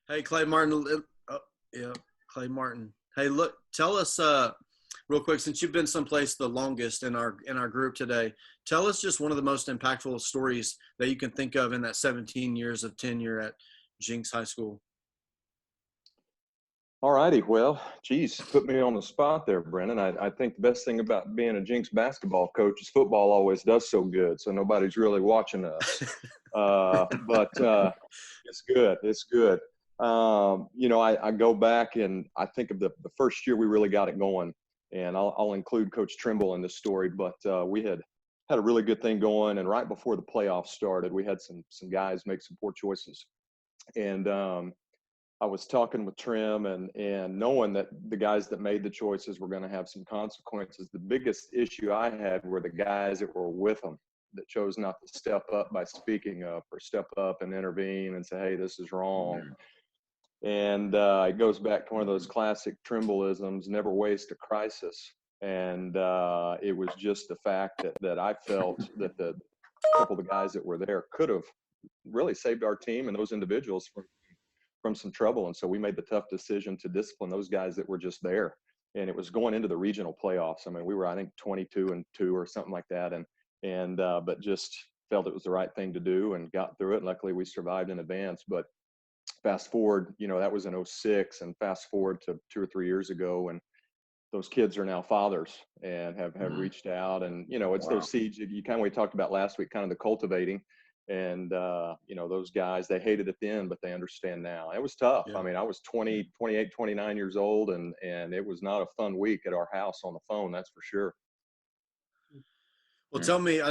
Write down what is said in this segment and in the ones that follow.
Hey, Clay Martin. Oh, yeah, Clay Martin. Hey, look, tell us real quick, since you've been someplace the longest in our group today. Tell us just one of the most impactful stories that you can think of in that 17 years of tenure at Jinx High School. All righty. Well, geez, put me on the spot there, Brennan. I think the best thing about being a Jinx basketball coach is football always does so good, so nobody's really watching us. But it's good. It's good. I go back and I think of the first year we really got it going, and I'll include Coach Trimble in this story. But we had a really good thing going, and right before the playoffs started, we had some guys make some poor choices, and I was talking with Trim and knowing that the guys that made the choices were going to have some consequences. The biggest issue I had were the guys that were with them that chose not to step up by speaking up or step up and intervene and say, hey, this is wrong. And it goes back to one of those classic Trimbleisms, never waste a crisis. And it was just the fact that I felt that the couple of the guys that were there could have really saved our team and those individuals from some trouble. And so we made the tough decision to discipline those guys that were just there. And it was going into the regional playoffs. I mean, we were, I think, 22-2 or something like that. But just felt it was the right thing to do and got through it. And luckily we survived in advance. But fast forward, that was in '06, and fast forward to 2 or 3 years ago. And those kids are now fathers and have reached out. And, it's those seeds you kind of, we talked about last week, kind of the cultivating. And, those guys, they hated at the end, but they understand now. It was tough. Yeah. I mean, I was 20, 28, 29 years old, and it was not a fun week at our house on the phone, that's for sure. Well, tell me,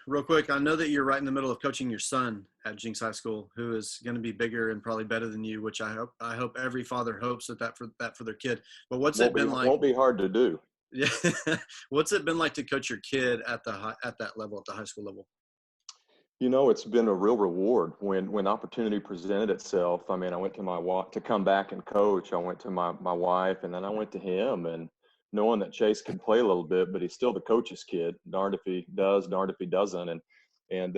real quick, I know that you're right in the middle of coaching your son at Jinx High School, who is going to be bigger and probably better than you, which I hope every father hopes that for their kid. But what's it been like? Won't be hard to do. Yeah. What's it been like to coach your kid at that level, at the high school level? It's been a real reward when opportunity presented itself. I mean, I went to come back and coach. I went to my wife, and then I went to him, and knowing that Chase can play a little bit, but he's still the coach's kid. Darned if he does, darned if he doesn't. And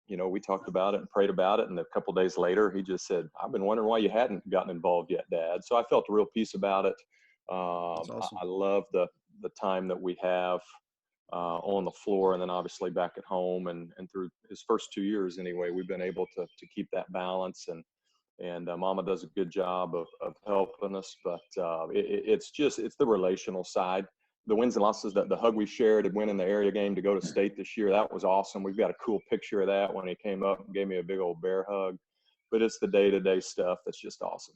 we talked about it and prayed about it. And a couple of days later, he just said, "I've been wondering why you hadn't gotten involved yet, Dad." So I felt a real peace about it. That's awesome. I love the time that we have on the floor, and then obviously back at home, and through his first 2 years anyway, we've been able to keep that balance, and Mama does a good job of helping us, but it's the relational side. The wins and losses, the hug we shared at winning the area game to go to state this year, that was awesome. We've got a cool picture of that when he came up and gave me a big old bear hug. But it's the day-to-day stuff that's just awesome.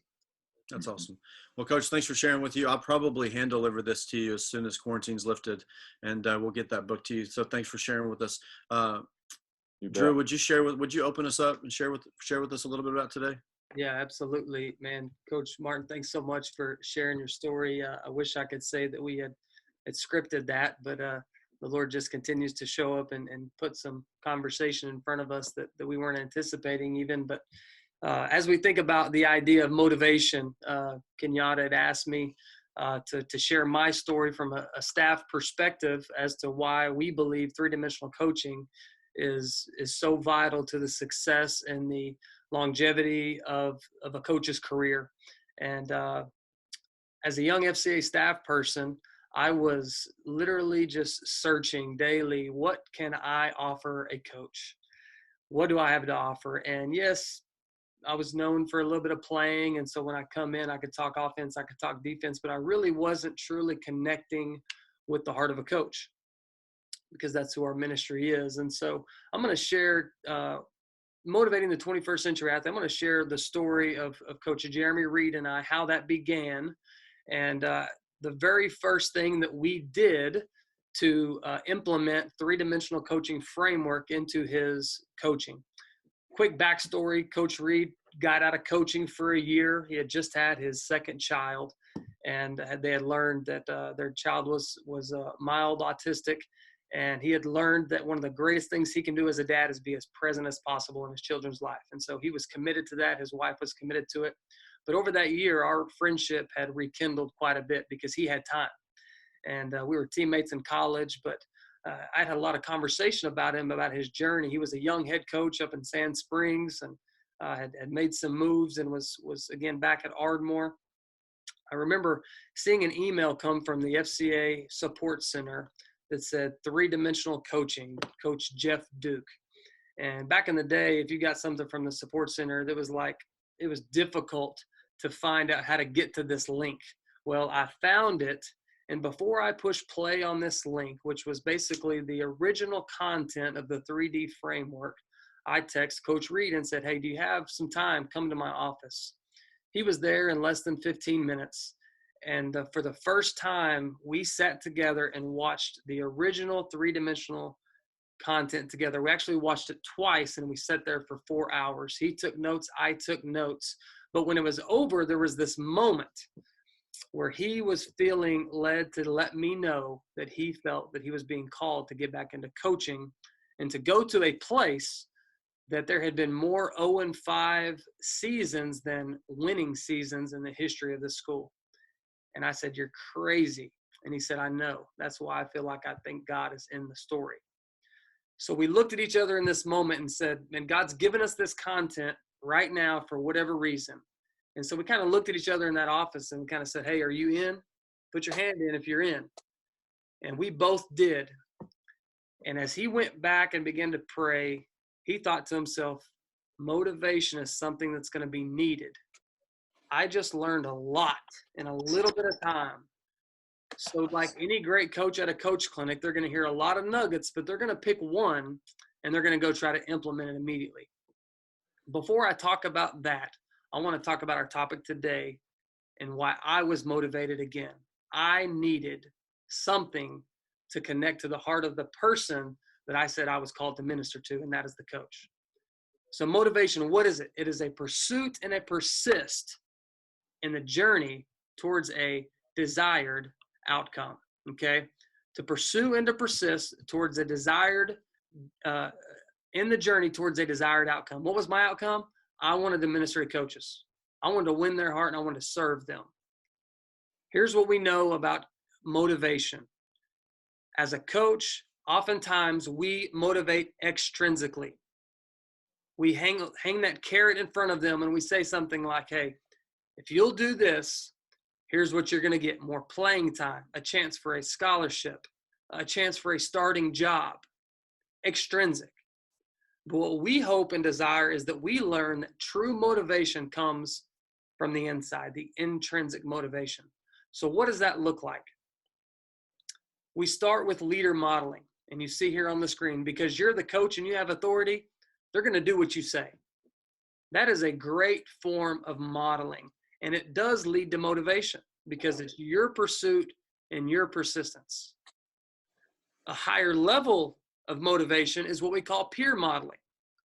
That's awesome. Well, Coach, thanks for sharing with you. I'll probably hand deliver this to you as soon as quarantine's lifted, and we'll get that book to you. So thanks for sharing with us. Drew, would you open us up and share with us a little bit about today? Yeah, absolutely, man. Coach Martin, thanks so much for sharing your story. I wish I could say that we had scripted that, but the Lord just continues to show up and put some conversation in front of us that we weren't anticipating even. But as we think about the idea of motivation, Kenyatta had asked me to share my story from a staff perspective as to why we believe three-dimensional coaching is so vital to the success and the longevity of a coach's career. And as a young FCA staff person, I was literally just searching daily, what can I offer a coach? What do I have to offer? And yes, I was known for a little bit of playing. And so when I come in, I could talk offense, I could talk defense, but I really wasn't truly connecting with the heart of a coach, because that's who our ministry is. And so I'm going to share motivating the 21st century athlete. I'm going to share the story of Coach Jeremy Reed and I, how that began. And the very first thing that we did to implement three-dimensional coaching framework into his coaching. Quick backstory, Coach Reed got out of coaching for a year. He had just had his second child, and they had learned that their child was mild autistic. And he had learned that one of the greatest things he can do as a dad is be as present as possible in his children's life. And so he was committed to that. His wife was committed to it. But over that year, our friendship had rekindled quite a bit because he had time. And we were teammates in college, but I had a lot of conversation about him, about his journey. He was a young head coach up in Sand Springs, and had made some moves and was again back at Ardmore. I remember seeing an email come from the FCA Support Center that said three-dimensional coaching, Coach Jeff Duke. And back in the day, if you got something from the support center, that was like, it was difficult to find out how to get to this link. Well, I found it. And before I pushed play on this link, which was basically the original content of the 3D framework, I text Coach Reed and said, hey, do you have some time? Come to my office. He was there in less than 15 minutes. And for the first time, we sat together and watched the original three-dimensional content together. We actually watched it twice, and we sat there for 4 hours. He took notes, I took notes. But when it was over, there was this moment where he was feeling led to let me know that he felt that he was being called to get back into coaching and to go to a place that there had been more 0-5 seasons than winning seasons in the history of the school. And I said, you're crazy. And he said, I know. That's why I feel like I think God is in the story. So we looked at each other in this moment and said, man, God's given us this content right now for whatever reason. And so we kind of looked at each other in that office and kind of said, hey, are you in? Put your hand in if you're in. And we both did. And as he went back and began to pray, he thought to himself, motivation is something that's going to be needed. I just learned a lot in a little bit of time. So like any great coach at a coach clinic, they're going to hear a lot of nuggets, but they're going to pick one and they're going to go try to implement it immediately. Before I talk about that, I want to talk about our topic today and why I was motivated again. I needed something to connect to the heart of the person that I said I was called to minister to, and that is the coach. So motivation, what is it? It is a pursuit and a persist in the journey towards a desired outcome, okay? To pursue and to persist towards a desired, in the journey towards a desired outcome. What was my outcome? I wanted to minister to coaches. I wanted to win their heart and I wanted to serve them. Here's what we know about motivation. As a coach, oftentimes we motivate extrinsically. We hang that carrot in front of them and we say something like, hey, if you'll do this, here's what you're going to get: more playing time, a chance for a scholarship, a chance for a starting job. Extrinsic. But what we hope and desire is that we learn that true motivation comes from the inside, the intrinsic motivation. So what does that look like? We start with leader modeling. And you see here on the screen, because you're the coach and you have authority, they're going to do what you say. That is a great form of modeling. And it does lead to motivation because it's your pursuit and your persistence. A higher level of motivation is what we call peer modeling.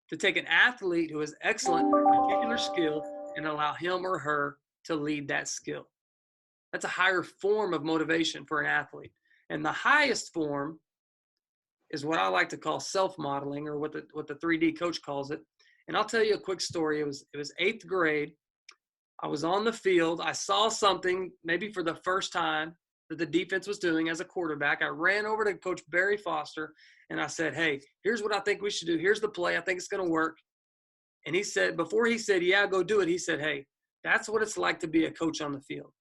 To take an athlete who is excellent at a particular skill and allow him or her to lead that skill. That's a higher form of motivation for an athlete. And the highest form is what I like to call self-modeling, or what the 3D coach calls it. And I'll tell you a quick story. It was 8th grade. I was on the field. I saw something maybe for the first time that the defense was doing as a quarterback. I ran over to Coach Barry Foster and I said, hey, here's what I think we should do. Here's the play. I think it's going to work. And he said, before he said, yeah, go do it, he said, hey, that's what it's like to be a coach on the field.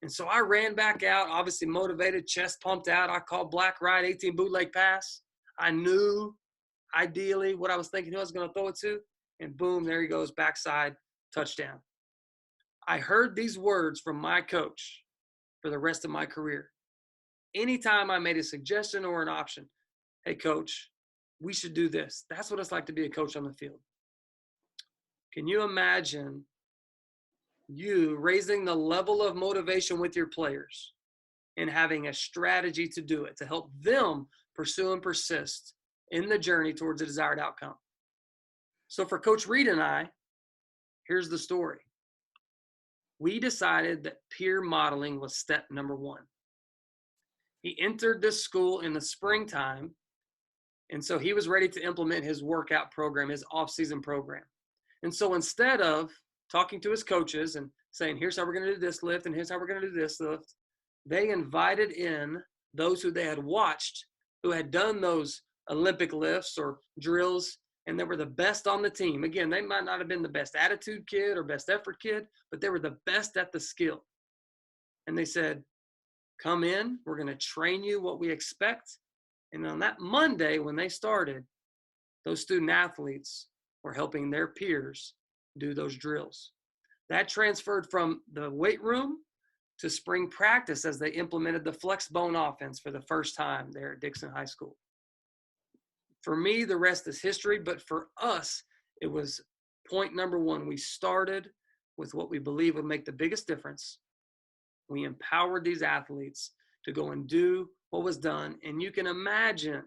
And so I ran back out, obviously motivated, chest pumped out. I called black right, 18 bootleg pass. I knew ideally what I was thinking who I was going to throw it to. And boom, there he goes, backside, touchdown. I heard these words from my coach for the rest of my career. Anytime I made a suggestion or an option, hey, coach, we should do this. That's what it's like to be a coach on the field. Can you imagine you raising the level of motivation with your players and having a strategy to do it, to help them pursue and persist in the journey towards a desired outcome? So for Coach Reed and I, here's the story. We decided that peer modeling was step number one. He entered this school in the springtime, and so he was ready to implement his workout program, his off-season program. And so instead of talking to his coaches and saying, here's how we're going to do this lift and here's how we're going to do this lift, they invited in those who they had watched, who had done those Olympic lifts or drills and they were the best on the team. Again, they might not have been the best attitude kid or best effort kid, but they were the best at the skill. And they said, come in, we're going to train you what we expect. And on that Monday, when they started, those student athletes were helping their peers do those drills. That transferred from the weight room to spring practice as they implemented the flex bone offense for the first time there at Dixon High School. For me, the rest is history, but for us, it was point number one. We started with what we believe would make the biggest difference. We empowered these athletes to go and do what was done. And you can imagine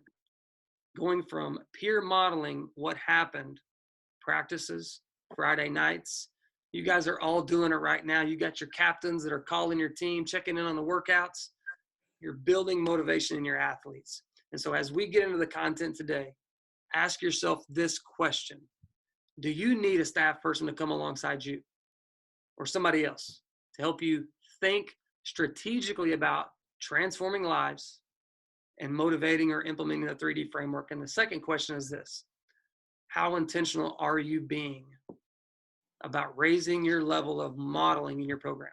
going from peer modeling what happened, practices, Friday nights. You guys are all doing it right now. You got your captains that are calling your team, checking in on the workouts. You're building motivation in your athletes. And so as we get into the content today, ask yourself this question. Do you need a staff person to come alongside you or somebody else to help you think strategically about transforming lives and motivating or implementing the 3D framework? And the second question is this: how intentional are you being about raising your level of modeling in your program?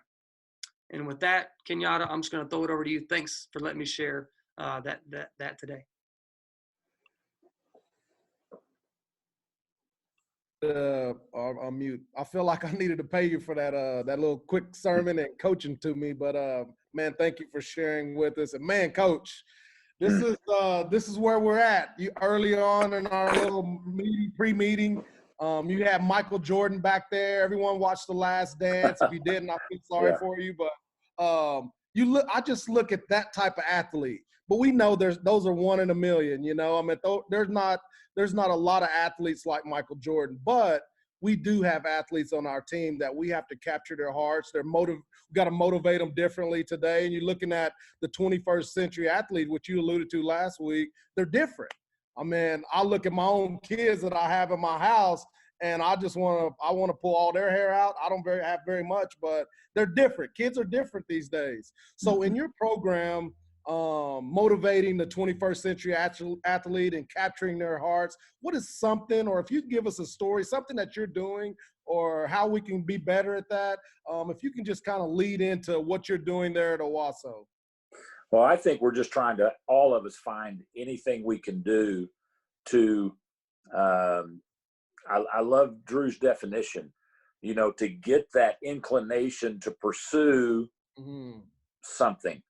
And with that, Kenyatta, I'm just going to throw it over to you. Thanks for letting me share that today. On mute. I feel like I needed to pay you for that little quick sermon and coaching to me, but man, thank you for sharing with us. And man, Coach, this is where we're at. You early on in our little pre-meeting, you had Michael Jordan back there. Everyone watched The Last Dance. If you didn't, I feel sorry for you, but I just look at that type of athlete. But we know those are one in a million. You know, I mean, there's not a lot of athletes like Michael Jordan, but we do have athletes on our team that we have to capture their hearts. We got to motivate them differently today. And you're looking at the 21st century athlete, which you alluded to last week. They're different. I mean, I look at my own kids that I have in my house, and I want to pull all their hair out. I don't have very much, but they're different. Kids are different these days. So in your program, motivating the 21st century athlete and capturing their hearts, what is something, or if you give us a story, something that you're doing or how we can be better at that, if you can just kind of lead into what you're doing there at Owasso. Well, I think we're just trying to, all of us, find anything we can do to, I love Drew's definition, you know, to get that inclination to pursue something,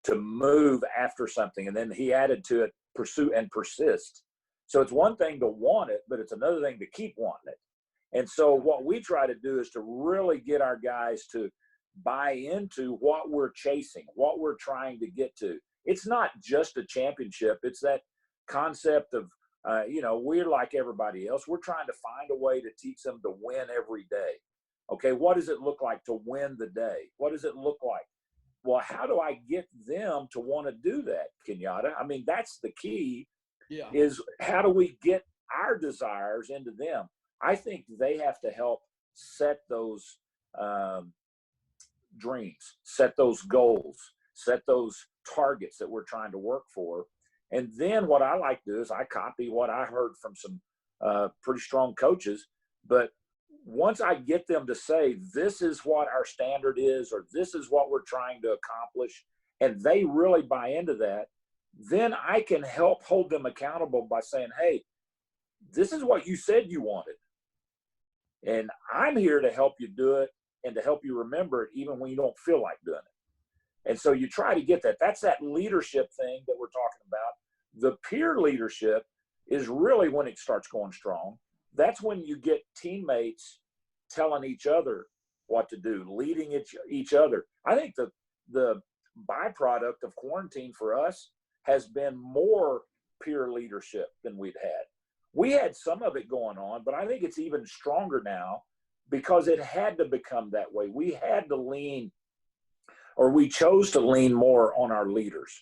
to move after something. And then he added to it, pursue and persist. So it's one thing to want it, but it's another thing to keep wanting it. And so what we try to do is to really get our guys to buy into what we're chasing, what we're trying to get to. It's not just a championship. It's that concept of, you know, we're like everybody else. We're trying to find a way to teach them to win every day. Okay, what does it look like to win the day? What does it look like? Well, how do I get them to want to do that, Kenyatta? I mean, that's the key, is how do we get our desires into them? I think they have to help set those dreams, set those goals, set those targets that we're trying to work for. And then what I like to do is I copy what I heard from some pretty strong coaches. But once I get them to say, this is what our standard is, or this is what we're trying to accomplish, and they really buy into that, then I can help hold them accountable by saying, hey, this is what you said you wanted. And I'm here to help you do it and to help you remember it even when you don't feel like doing it. And so you try to get that. That's that leadership thing that we're talking about. The peer leadership is really when it starts going strong. That's when you get teammates telling each other what to do, leading each other. I think the byproduct of quarantine for us has been more peer leadership than we'd had. We had some of it going on, but I think it's even stronger now because it had to become that way. We had to lean, or we chose to lean more on our leaders.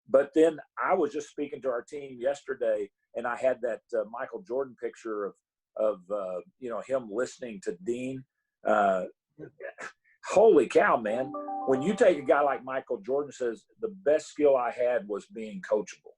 But then I was just speaking to our team yesterday, and I had that Michael Jordan picture of you know, him listening to Dean. Holy cow, man. When you take a guy like Michael Jordan says, the best skill I had was being coachable.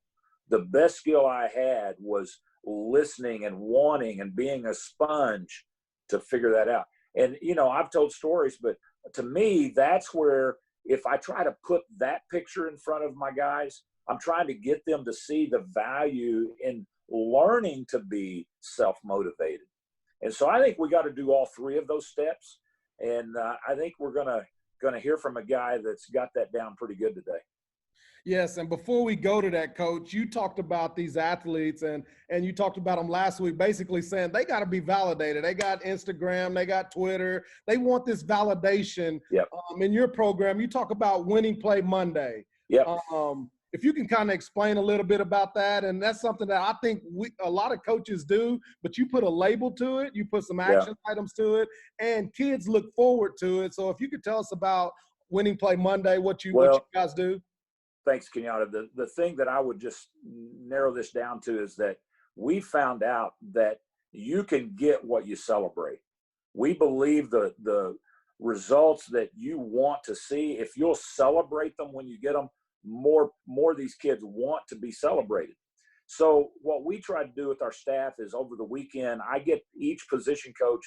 the best skill I had was listening and wanting and being a sponge to figure that out. And, you know, I've told stories, but to me, that's where if I try to put that picture in front of my guys, I'm trying to get them to see the value in learning to be self-motivated. And so I think we got to do all three of those steps. And I think we're going to hear from a guy that's got that down pretty good today. Yes, and before we go to that, Coach, you talked about these athletes, and you talked about them last week, basically saying they got to be validated. They got Instagram, they got Twitter. They want this validation. Yep. In your program, you talk about Winning Play Monday. Yep. If you can kind of explain a little bit about that, and that's something that I think a lot of coaches do, but you put a label to it, you put some action items to it, and kids look forward to it. So if you could tell us about Winning Play Monday, what you guys do. Thanks, Kenyatta. The thing that I would just narrow this down to is that we found out that you can get what you celebrate. We believe the results that you want to see, if you'll celebrate them when you get them, more of these kids want to be celebrated. So what we try to do with our staff is over the weekend, I get each position coach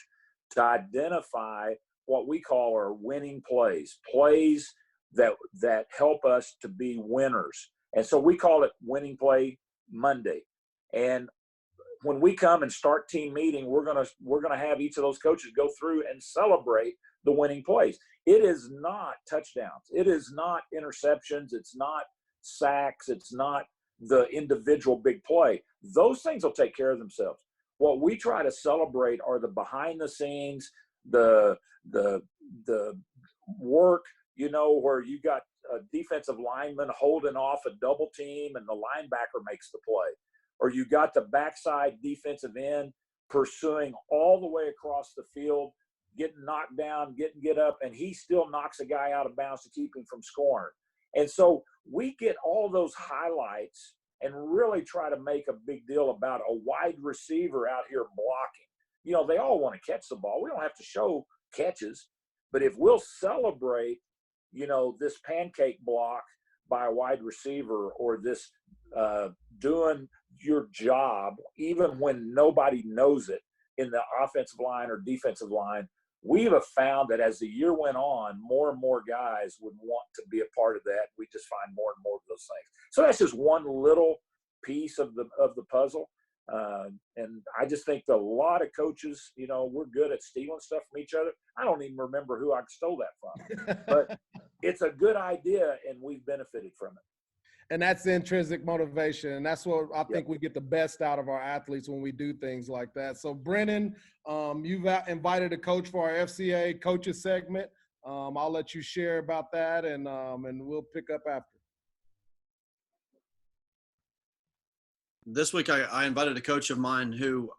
to identify what we call our winning plays that help us to be winners. And so we call it Winning Play Monday. And when we come and start team meeting, we're gonna have each of those coaches go through and celebrate the winning plays. It is not touchdowns. It is not interceptions. It's not sacks. It's not the individual big play. Those things will take care of themselves. What we try to celebrate are the behind the scenes, the work, you know, where you got a defensive lineman holding off a double team and the linebacker makes the play. Or you got the backside defensive end pursuing all the way across the field, getting knocked down, get up, and he still knocks a guy out of bounds to keep him from scoring. And so we get all those highlights and really try to make a big deal about a wide receiver out here blocking. You know, they all want to catch the ball. We don't have to show catches, but if we'll celebrate, you know, this pancake block by a wide receiver or this doing your job, even when nobody knows it in the offensive line or defensive line, we have found that as the year went on, more and more guys would want to be a part of that. We just find more and more of those things. So that's just one little piece of the puzzle. And I just think that a lot of coaches, you know, we're good at stealing stuff from each other. I don't even remember who I stole that from, but it's a good idea and we've benefited from it. And that's intrinsic motivation. And that's what I think we get the best out of our athletes when we do things like that. So Brennan, you've invited a coach for our FCA coaches segment. I'll let you share about that and we'll pick up after. This week I invited a coach of mine who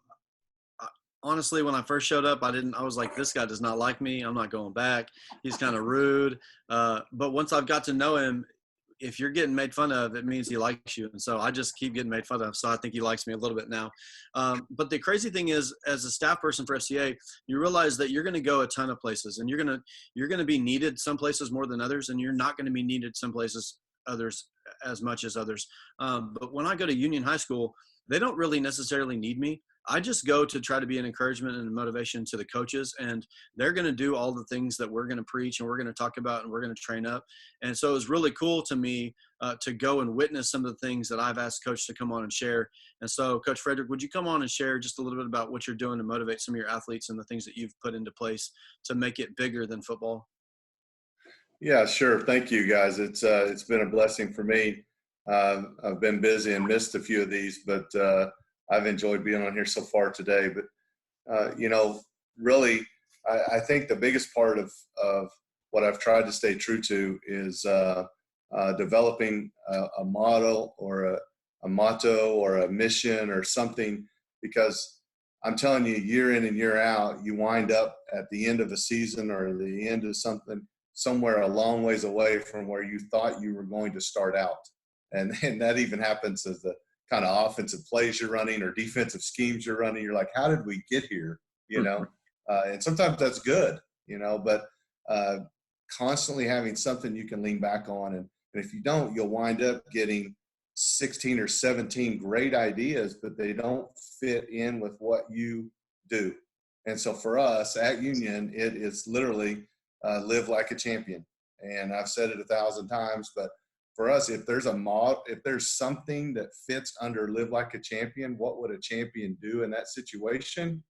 honestly, when I first showed up, I was like, this guy does not like me. I'm not going back. He's kind of rude. But once I've got to know him, if you're getting made fun of, it means he likes you. And so I just keep getting made fun of. So I think he likes me a little bit now. But the crazy thing is, as a staff person for FCA, you realize that you're going to go a ton of places and you're going to be needed some places more than others. And you're not going to be needed some places others as much as others. But when I go to Union High School, they don't really necessarily need me. I just go to try to be an encouragement and a motivation to the coaches, and they're going to do all the things that we're going to preach and we're going to talk about and we're going to train up. And so it was really cool to me to go and witness some of the things that I've asked Coach to come on and share. And so, Coach Frederick, would you come on and share just a little bit about what you're doing to motivate some of your athletes and the things that you've put into place to make it bigger than football? Yeah, sure. Thank you, guys. It's been a blessing for me. I've been busy and missed a few of these, but I've enjoyed being on here so far today. But, you know, really, I think the biggest part of what I've tried to stay true to is developing a model or a motto or a mission or something, because I'm telling you, year in and year out, you wind up at the end of a season or the end of something somewhere a long ways away from where you thought you were going to start out. And that even happens as the kind of offensive plays you're running or defensive schemes you're running. You're like, how did we get here? You know, and sometimes that's good, you know, but constantly having something you can lean back on. And if you don't, you'll wind up getting 16 or 17 great ideas, but they don't fit in with what you do. And so for us at Union, it is literally live like a champion. And I've said it 1,000 times, but for us, if there's a mod, if there's something that fits under live like a champion, what would a champion do in that situation?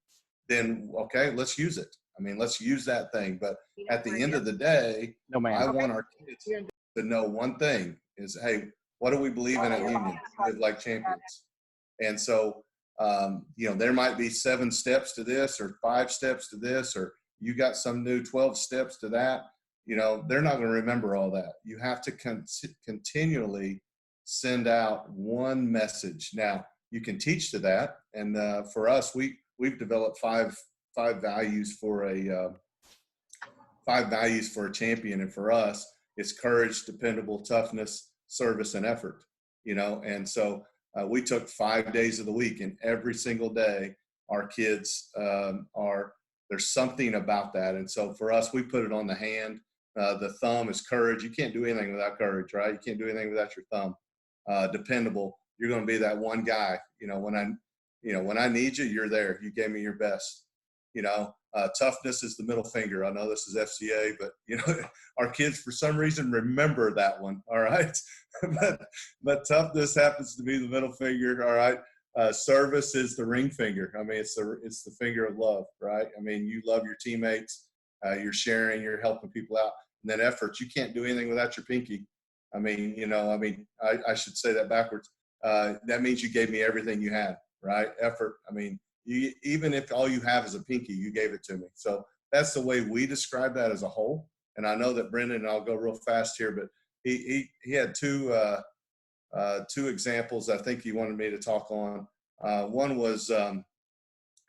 Then, okay, let's use it. I mean, let's use that thing. But at the end of the day, No, ma'am. I want our kids to know one thing is, hey, what do we believe in at Union? Live like champions. And so, there might be 7 steps to this or 5 steps to this, or you got some new 12 steps to that. They're not going to remember all that. You have to continually send out one message. Now, you can teach to that. And for us, we've developed five values for a champion. And for us, it's courage, dependable, toughness, service, and effort. And so we took 5 days of the week, and every single day our kids there's something about that. And so for us, we put it on the hand. The thumb is courage. You can't do anything without courage, right? You can't do anything without your thumb. Dependable. You're going to be that one guy. When I need you, you're there. You gave me your best. Toughness is the middle finger. I know this is FCA, but our kids for some reason remember that one. All right, but toughness happens to be the middle finger. All right. Service is the ring finger. I mean, it's the finger of love, right? I mean, you love your teammates. You're sharing. You're helping people out. And then effort. You can't do anything without your pinky. I mean, I should say that backwards. That means you gave me everything you had, right? Effort. I mean, even if all you have is a pinky, you gave it to me. So that's the way we describe that as a whole. And I know that Brendan, and I'll go real fast here, but he had two examples I think he wanted me to talk on. One was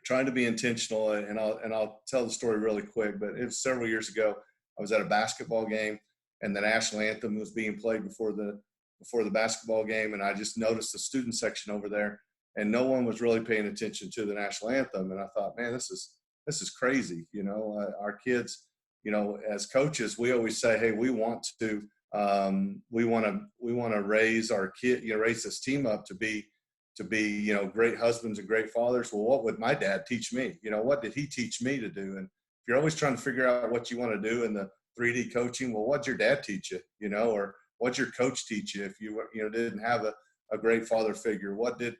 trying to be intentional, and I'll tell the story really quick. But it was several years ago. I was at a basketball game, and the national anthem was being played before the basketball game, and I just noticed the student section over there, and no one was really paying attention to the national anthem. And I thought, man, this is crazy. Our kids, as coaches, we always say, hey, we want to raise our kid, raise this team up to be great husbands and great fathers. Well, what would my dad teach me? What did he teach me to do? And if you're always trying to figure out what you want to do in the 3D coaching, well, what'd your dad teach you? Or what'd your coach teach you if you didn't have a great father figure? What did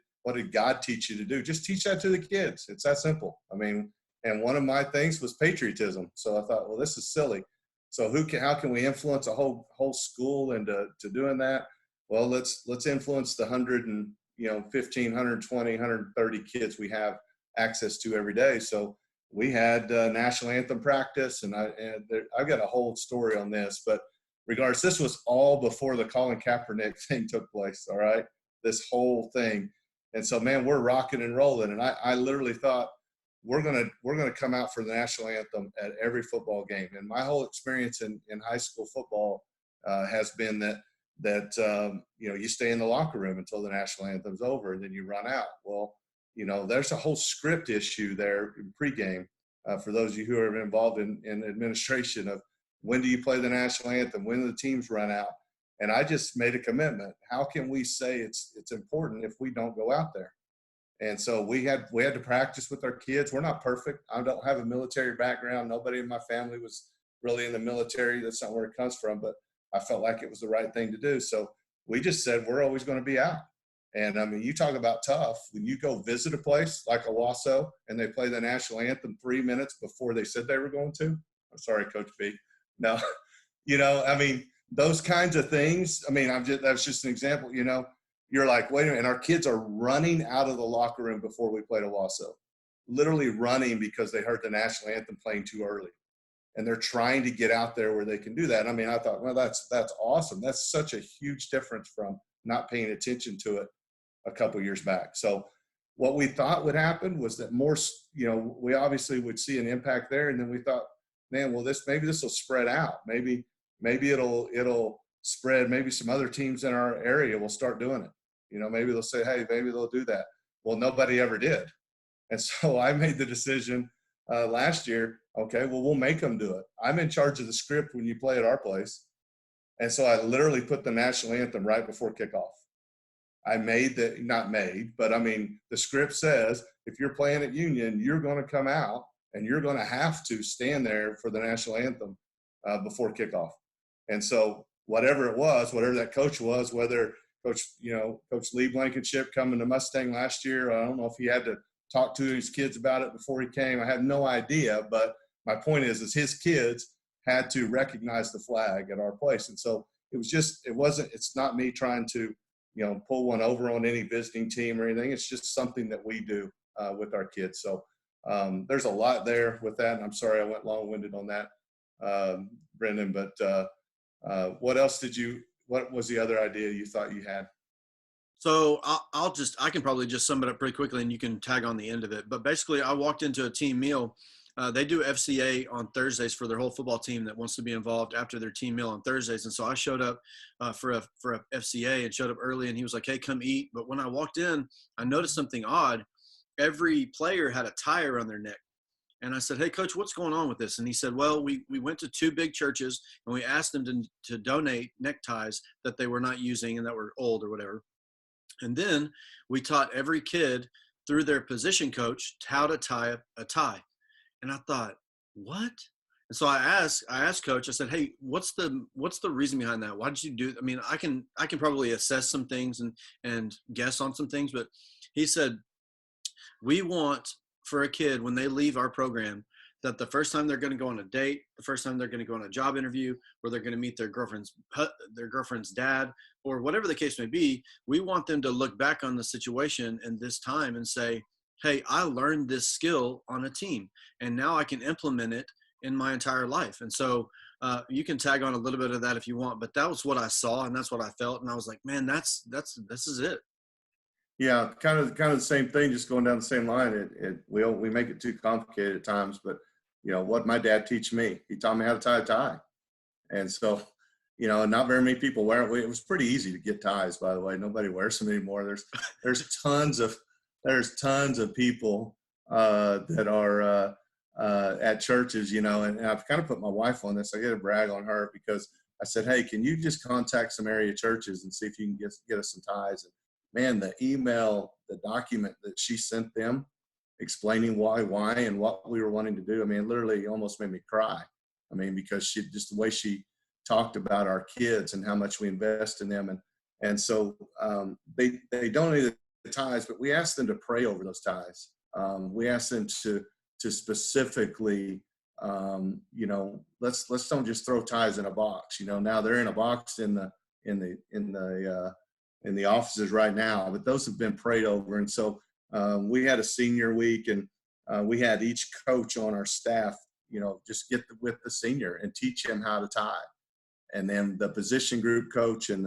God teach you to do? Just teach that to the kids. It's that simple. I mean, and one of my things was patriotism. So I thought, well, this is silly. So how can we influence a whole school into doing that? Well, let's influence the 115, 120, 130 kids we have access to every day. So we had national anthem practice, and I've got a whole story on this, but regardless, this was all before the Colin Kaepernick thing took place. All right, this whole thing. And so, man, we're rocking and rolling. And I literally thought we're gonna come out for the national anthem at every football game. And my whole experience in high school football has been that you stay in the locker room until the national anthem's over, and then you run out. Well, there's a whole script issue there in pregame for those of you who are involved in administration of when do you play the national anthem, when do the teams run out. And I just made a commitment. How can we say it's important if we don't go out there? And so we had to practice with our kids. We're not perfect. I don't have a military background. Nobody in my family was really in the military. That's not where it comes from. But I felt like it was the right thing to do. So we just said we're always going to be out. And I mean, you talk about tough. When you go visit a place like Owasso and they play the national anthem 3 minutes before they said they were going to. I'm sorry, Coach B. No, I mean, those kinds of things. I mean, that's just an example. You're like, wait a minute. And our kids are running out of the locker room before we played Owasso, literally running because they heard the national anthem playing too early. And they're trying to get out there where they can do that. I mean, I thought, well, that's awesome. That's such a huge difference from not paying attention to it a couple of years back. So what we thought would happen was that more, we obviously would see an impact there. And then we thought, man, well, maybe this will spread out. Maybe it'll spread. Maybe some other teams in our area will start doing it. Maybe they'll say, hey, maybe they'll do that. Well, nobody ever did. And so I made the decision last year, okay, well, we'll make them do it. I'm in charge of the script when you play at our place. And so I literally put the national anthem right before kickoff. I made that, not made, but I mean, the script says if you're playing at Union, you're going to come out and you're going to have to stand there for the national anthem before kickoff. And so whatever it was, whatever that coach was, whether Coach Lee Blankenship coming to Mustang last year, I don't know if he had to talk to his kids about it before he came. I have no idea, but my point is his kids had to recognize the flag at our place. And so it's not me trying to, pull one over on any visiting team or anything. It's just something that we do with our kids. So there's a lot there with that. And I'm sorry I went long-winded on that, Brendan, but what was the other idea you thought you had? So I can probably just sum it up pretty quickly and you can tag on the end of it. But basically I walked into a team meal. They do FCA on Thursdays for their whole football team that wants to be involved after their team meal on Thursdays. And so I showed up for a FCA and showed up early, and he was like, "Hey, come eat." But when I walked in, I noticed something odd. Every player had a tie around their neck. And I said, "Hey, coach, what's going on with this?" And he said, "Well, we went to 2 big churches and we asked them to donate neckties that they were not using and that were old or whatever. And then we taught every kid through their position coach how to tie a tie." And I thought, what? And so I asked coach, I said, "Hey, what's the reason behind that? Why did you do? I mean, I can probably assess some things and guess on some things," but he said, "We want for a kid when they leave our program that the first time they're going to go on a date, the first time they're going to go on a job interview, or they're going to meet their girlfriend's dad, or whatever the case may be, we want them to look back on the situation and this time and say, hey, I learned this skill on a team, and now I can implement it in my entire life." And so you can tag on a little bit of that if you want, but that was what I saw and that's what I felt. And I was like, man, this is it. Yeah, kind of the same thing, just going down the same line. We make it too complicated at times, but what my dad teach me, he taught me how to tie a tie. And so, not very many people wear it. It was pretty easy to get ties, by the way. Nobody wears them anymore. There's tons of people that are at churches, and I've kind of put my wife on this. I got to brag on her because I said, "Hey, can you just contact some area churches and see if you can get us some ties?" And man, the document that she sent them explaining why, and what we were wanting to do. I mean, it literally almost made me cry. I mean, because just the way she talked about our kids and how much we invest in them. And so they donated the ties, but we asked them to pray over those ties. We asked them to specifically, let's don't just throw ties in a box. Now they're in a box in the offices right now, but those have been prayed over. And so we had a senior week, and we had each coach on our staff, just get with the senior and teach him how to tie. And then the position group coach and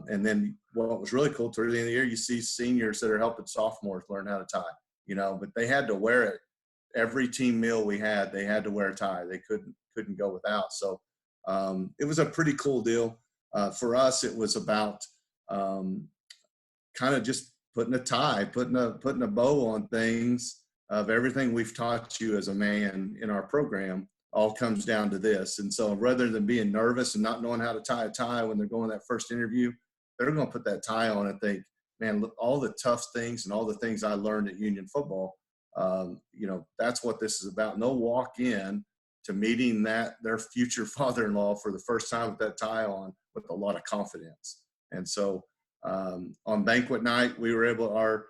then what was really cool toward the end of the year, you see seniors that are helping sophomores learn how to tie, but they had to wear it. Every team meal we had, they had to wear a tie. They couldn't go without. So it was a pretty cool deal. For us, it was about kind of just putting a bow on things of everything we've taught you as a man in our program. All comes down to this. And so rather than being nervous and not knowing how to tie a tie when they're going to that first interview, they're going to put that tie on and think, man, look, all the tough things and all the things I learned at Union football, that's what this is about. And they'll walk in to meeting their future father-in-law for the first time with that tie on with a lot of confidence. And so on banquet night, we were able, our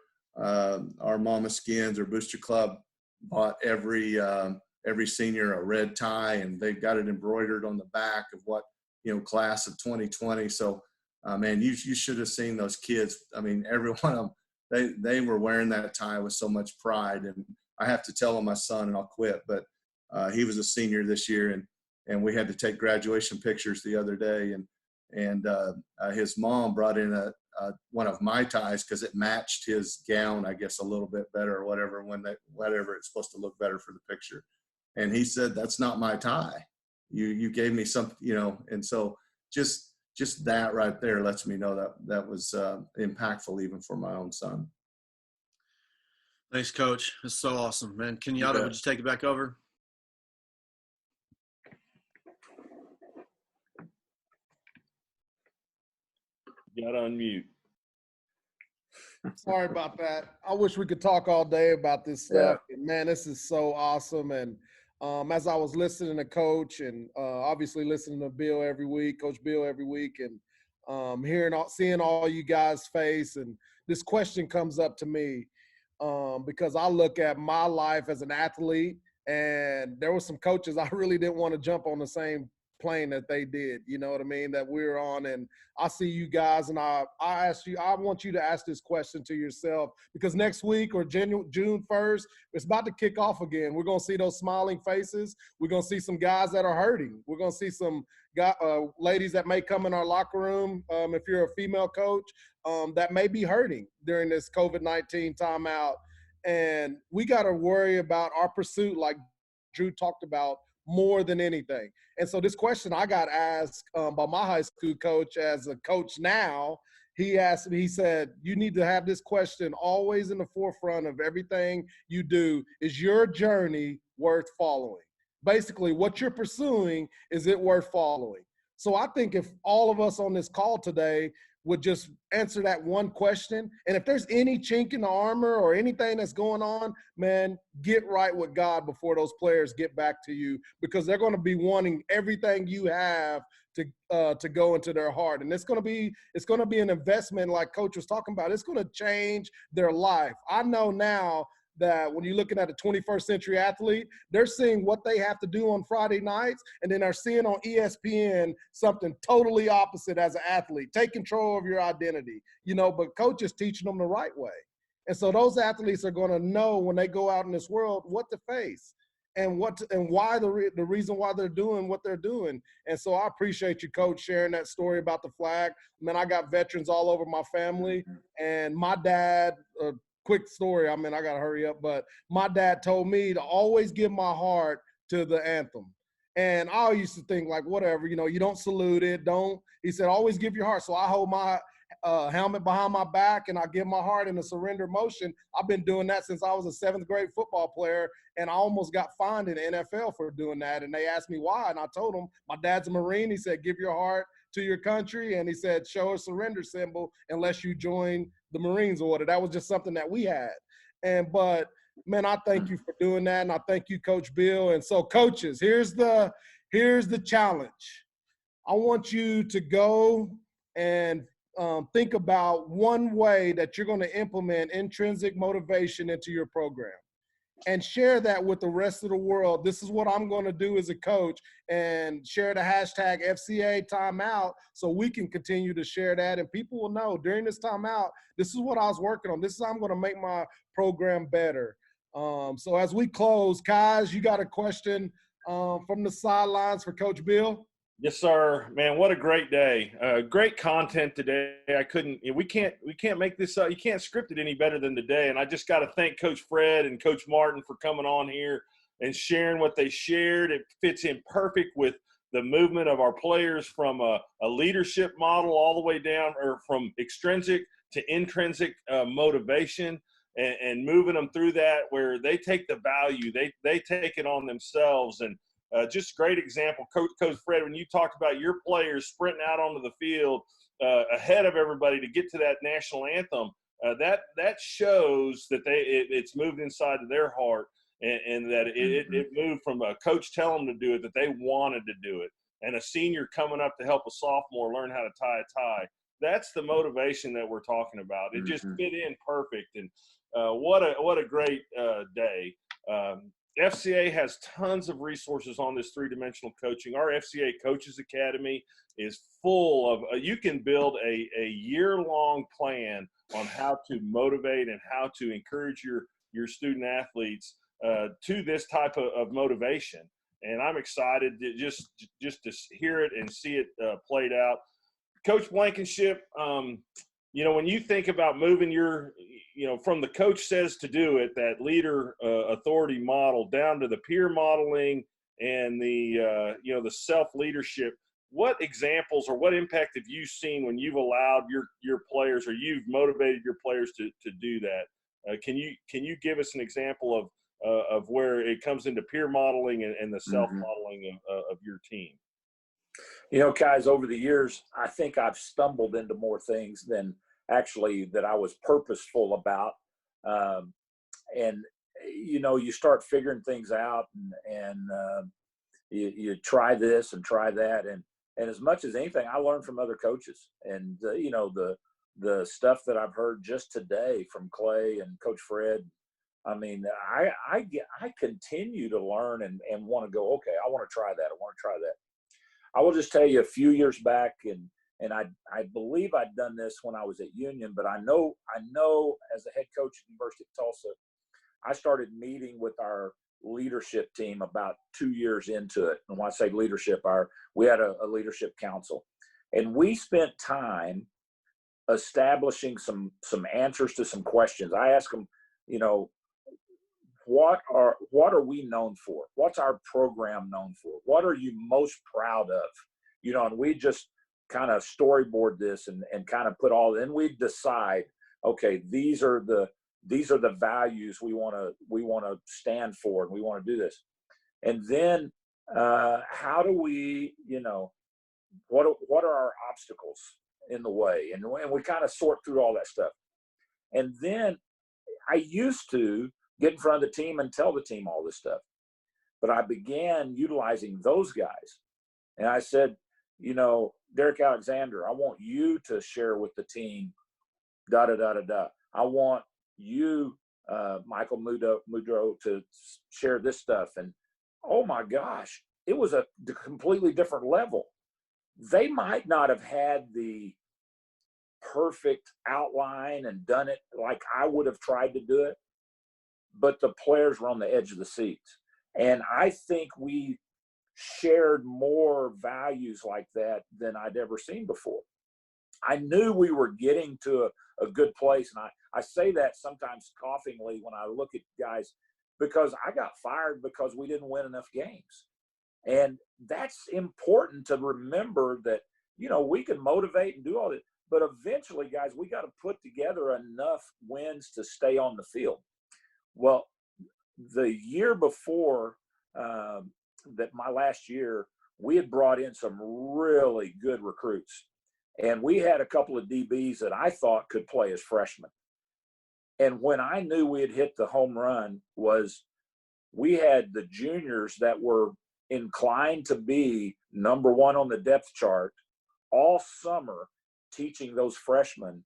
Mama Skins or Booster Club bought every senior a red tie, and they've got it embroidered on the back of what, class of 2020. So, man, you should have seen those kids. I mean, every one of them, they were wearing that tie with so much pride. And I have to tell on my son, and I'll quit, but he was a senior this year, and we had to take graduation pictures the other day, and his mom brought in one of my ties because it matched his gown, I guess, a little bit better or whatever, whatever it's supposed to look better for the picture. And he said, "That's not my tie. You gave me something," and so just that right there lets me know that was impactful even for my own son. Thanks, Coach. It's so awesome, man. Kenyatta, would you take it back over? Got on mute. Sorry about that. I wish we could talk all day about this stuff. Man, this is so awesome. And as I was listening to Coach and obviously listening to Bill every week, Coach Bill every week, and seeing all you guys' face, and this question comes up to me because I look at my life as an athlete, and there were some coaches I really didn't want to jump on the same plane that they did, you know what I mean, that we're on. And I see you guys, and I want you to ask this question to yourself, because next week or June 1st, it's about to kick off again. We're going to see those smiling faces. We're going to see some guys that are hurting. We're going to see some ladies that may come in our locker room, if you're a female coach, that may be hurting during this COVID-19 timeout. And we got to worry about our pursuit, like Drew talked about, more than anything. And so this question I got asked by my high school coach as a coach now. He asked me, he said, you need to have this question always in the forefront of everything you do. Is your journey worth following? Basically, what you're pursuing, is it worth following? So I think if all of us on this call today would just answer that one question, and if there's any chink in the armor or anything that's going on, man, get right with God before those players get back to you, because they're going to be wanting everything you have to go into their heart. And it's going to be an investment, like Coach was talking about. It's going to change their life. I know now that when you're looking at a 21st century athlete, they're seeing what they have to do on Friday nights, and then they're seeing on ESPN something totally opposite as an athlete. Take control of your identity, but Coach is teaching them the right way. And so those athletes are going to know when they go out in this world what to face and why the reason why they're doing what they're doing. And so I appreciate you, Coach, sharing that story about the flag. Man, I got veterans all over my family, and my dad, quick story, I mean, I got to hurry up, but my dad told me to always give my heart to the anthem. And I used to think, like, whatever, you don't salute it. He said, always give your heart. So I hold my helmet behind my back, and I give my heart in a surrender motion. I've been doing that since I was a 7th grade football player, and I almost got fined in the NFL for doing that. And they asked me why, and I told them, my dad's a Marine. He said, give your heart to your country, and he said, show a surrender symbol unless you join the Marines order. That was just something that we had. But man, I thank you for doing that, and I thank you, Coach Bill. And so, coaches, here's the challenge. I want you to go and think about one way that you're going to implement intrinsic motivation into your program, and share that with the rest of the world. This is what I'm going to do as a coach, and share the hashtag FCA Timeout so we can continue to share that, and people will know during this timeout, this is what I was working on. This is how I'm going to make my program better. So as we close, guys, you got a question from the sidelines for Coach Bill? Yes, sir. Man, what a great day. Great content today. We can't make this up. You can't script it any better than today. And I just got to thank Coach Fred and Coach Martin for coming on here and sharing what they shared. It fits in perfect with the movement of our players from a leadership model all the way down, or from extrinsic to intrinsic motivation, and moving them through that where they take the value, they take it on themselves. And just great example, Coach Fred, when you talked about your players sprinting out onto the field ahead of everybody to get to that national anthem, that shows that it's moved inside of their heart, and that it moved from a coach telling them to do it, that they wanted to do it, and a senior coming up to help a sophomore learn how to tie a tie. That's the motivation that we're talking about. It just fit in perfect, and what a great day. FCA has tons of resources on this three-dimensional coaching. Our FCA Coaches Academy is full of you can build a year-long plan on how to motivate and how to encourage your student athletes to this type of motivation. And I'm excited to just to hear it and see it played out. Coach Blankenship, when you think about moving from the coach says to do it, that leader authority model, down to the peer modeling and the self-leadership, what examples or what impact have you seen when you've allowed your players, or you've motivated your players to do that? Can you give us an example of where it comes into peer modeling and the self-modeling of your team? Guys, over the years, I think I've stumbled into more things than actually that I was purposeful about. And you start figuring things out, and you try this and try that, and as much as anything, I learned from other coaches, and the stuff that I've heard just today from Clay and Coach Fred. I mean, I continue to learn and want to go, okay, I want to try that. I want to try that. I will just tell you, a few years back, and I believe I'd done this when I was at Union, but I know as the head coach at the University of Tulsa, I started meeting with our leadership team about 2 years into it. And when I say leadership, we had a leadership council, and we spent time establishing some answers to some questions. I asked them, what are we known for? What's our program known for? What are you most proud of? And we just kind of storyboard this and kind of put all, then we decide, okay, these are the values we want to stand for, and we want to do this. And then how do we, what are our obstacles in the way? And we kind of sort through all that stuff. And then I used to get in front of the team and tell the team all this stuff, but I began utilizing those guys. And I said, Derek Alexander, I want you to share with the team, da da da da da. I want you, Michael Mudro, to share this stuff. And oh my gosh, it was a completely different level. They might not have had the perfect outline and done it like I would have tried to do it, but the players were on the edge of the seats. And I think we shared more values like that than I'd ever seen before. I knew we were getting to a good place. And I say that sometimes scoffingly when I look at guys, because I got fired because we didn't win enough games. And that's important to remember, that, we can motivate and do all that, but eventually, guys, we got to put together enough wins to stay on the field. Well, the year before that, my last year, we had brought in some really good recruits. And we had a couple of DBs that I thought could play as freshmen. And when I knew we had hit the home run was we had the juniors that were inclined to be number one on the depth chart all summer, teaching those freshmen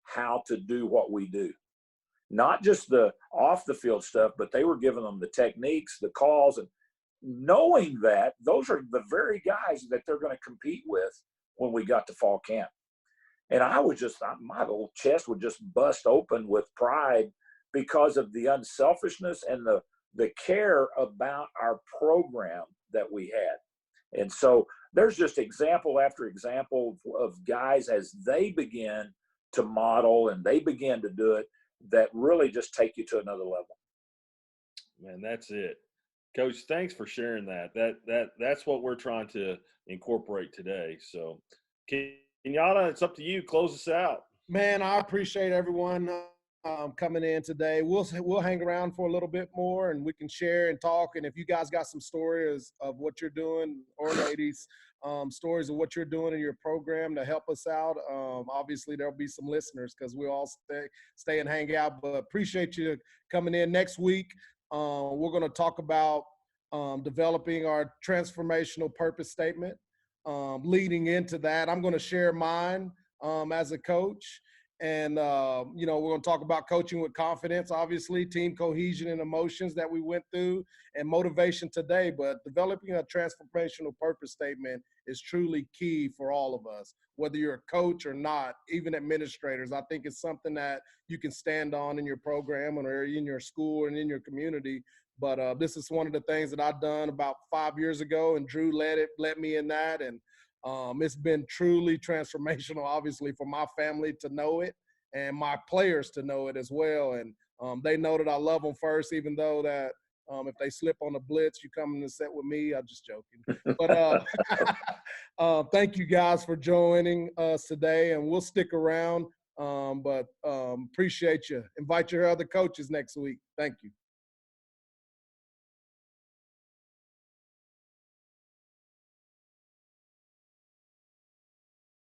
how to do what we do. Not just the off the field stuff, but they were giving them the techniques, the calls, and knowing that those are the very guys that they're going to compete with when we got to fall camp. And my little chest would just bust open with pride because of the unselfishness and the care about our program that we had. And so there's just example after example of guys as they begin to model and they begin to do it that really just take you to another level. Man, that's it. Coach, thanks for sharing that. That's what we're trying to incorporate today. So, Kenyatta, it's up to you. Close us out. Man, I appreciate everyone coming in today. We'll hang around for a little bit more, and we can share and talk. And if you guys got some stories of what you're doing, or ladies, stories of what you're doing in your program to help us out, obviously there'll be some listeners because we all stay and hang out. But appreciate you coming in. Next week, we're going to talk about developing our transformational purpose statement. Leading into that, I'm going to share mine as a coach. And, we're going to talk about coaching with confidence, obviously, team cohesion and emotions that we went through, and motivation today. But developing a transformational purpose statement is truly key for all of us, whether you're a coach or not, even administrators. I think it's something that you can stand on in your program or in your school and in your community. But this is one of the things that I've done about 5 years ago, and Drew led me in that. And it's been truly transformational, obviously, for my family to know it and my players to know it as well. And they know that I love them first, even though that if they slip on the blitz, you come in the set with me. I'm just joking. But thank you guys for joining us today, and we'll stick around. But appreciate you. Invite your other coaches next week. Thank you.